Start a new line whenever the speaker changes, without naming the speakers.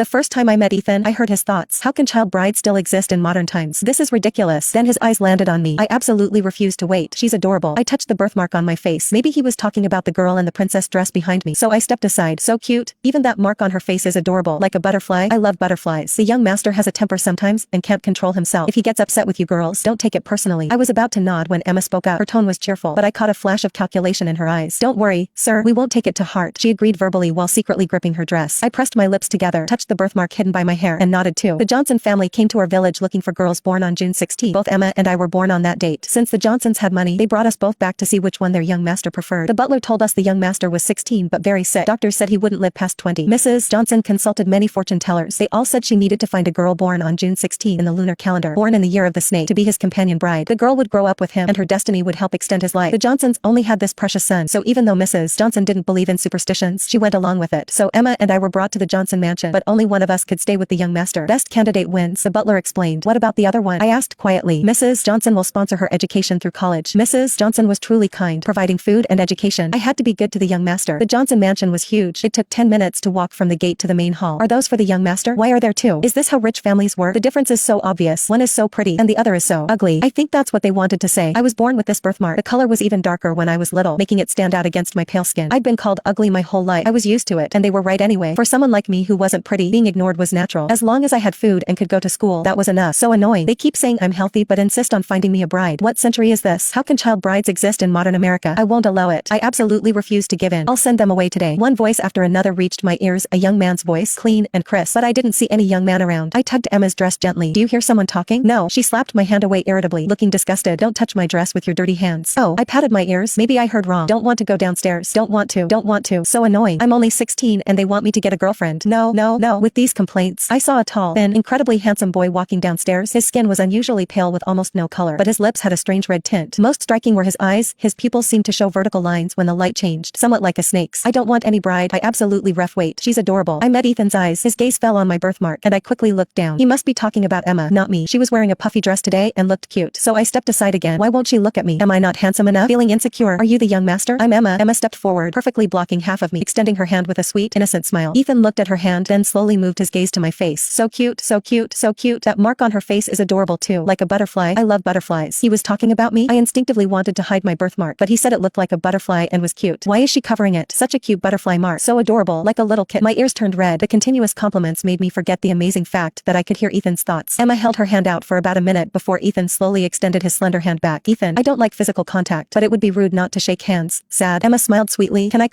The first time I met Ethan, I heard his thoughts. How can child brides still exist in modern times? This is ridiculous. Then his eyes landed on me. I absolutely refused to wait. She's adorable. I touched the birthmark on my face. Maybe he was talking about the girl in the princess dress behind me. So I stepped aside. So cute. Even that mark on her face is adorable. Like a butterfly. I love butterflies. The young master has a temper sometimes and can't control himself. If he gets upset with you girls, don't take it personally. I was about to nod when Emma spoke up. Her tone was cheerful, but I caught a flash of calculation in her eyes. Don't worry, sir. We won't take it to heart. She agreed verbally while secretly gripping her dress. I pressed my lips together, touched the birthmark hidden by my hair, and nodded too. The Johnson family came to our village looking for girls born on June 16. Both Emma and I were born on that date. Since the Johnsons had money, they brought us both back to see which one their young master preferred. The butler told us the young master was 16 but very sick. Doctors said he wouldn't live past 20. Mrs. Johnson consulted many fortune tellers. They all said she needed to find a girl born on June 16 in the lunar calendar, born in the year of the snake, to be his companion bride. The girl would grow up with him, and her destiny would help extend his life. The Johnsons only had this precious son, so even though Mrs. Johnson didn't believe in superstitions, she went along with it. So Emma and I were brought to the Johnson mansion, but only one of us could stay with the young master. Best candidate wins, the butler explained. What about the other one? I asked quietly. Mrs. Johnson will sponsor her education through college. Mrs. Johnson was truly kind, providing food and education. I had to be good to the young master. The Johnson mansion was huge. It took 10 minutes to walk from the gate to the main hall. Are those for the young master? Why are there two? Is this how rich families work? The difference is so obvious. One is so pretty, and the other is so ugly. I think that's what they wanted to say. I was born with this birthmark. The color was even darker when I was little, making it stand out against my pale skin. I'd been called ugly my whole life. I was used to it, and they were right anyway. For someone like me who wasn't pretty, being ignored was natural. As long as I had food and could go to school, that was enough. So annoying. They keep saying I'm healthy but insist on finding me a bride. What century is this? How can child brides exist in modern America? I won't allow it. I absolutely refuse to give in. I'll send them away today. One voice after another reached my ears, a young man's voice, clean and crisp, but I didn't see any young man around. I tugged Emma's dress gently. Do you hear someone talking? No. She slapped my hand away irritably, looking disgusted. Don't touch my dress with your dirty hands. Oh, I patted my ears. Maybe I heard wrong. Don't want to go downstairs. Don't want to. Don't want to. So annoying. I'm only 16 and they want me to get a girlfriend. No, no, no. With these complaints, I saw a tall, thin, incredibly handsome boy walking downstairs. His skin was unusually pale with almost no color, but his lips had a strange red tint. Most striking were his eyes. His pupils seemed to show vertical lines when the light changed, somewhat like a snake's. I don't want any bride. I absolutely wait. She's adorable. I met Ethan's eyes. His gaze fell on my birthmark, and I quickly looked down. He must be talking about Emma, not me. She was wearing a puffy dress today and looked cute, so I stepped aside again. Why won't she look at me? Am I not handsome enough? Feeling insecure. Are you the young master? I'm Emma. Emma stepped forward, perfectly blocking half of me, extending her hand with a sweet, innocent smile. Ethan looked at her hand, then slowly moved his gaze to my face. So cute, so cute, so cute. That mark on her face is adorable too, like a butterfly. I love butterflies. He was talking about me? I instinctively wanted to hide my birthmark, but he said it looked like a butterfly and was cute. Why is she covering it? Such a cute butterfly mark. So adorable, like a little kitten. My ears turned red. The continuous compliments made me forget the amazing fact that I could hear Ethan's thoughts. Emma held her hand out for about a minute before Ethan slowly extended his slender hand back. Ethan, I don't like physical contact, but it would be rude not to shake hands. Sad. Emma smiled sweetly. Can I call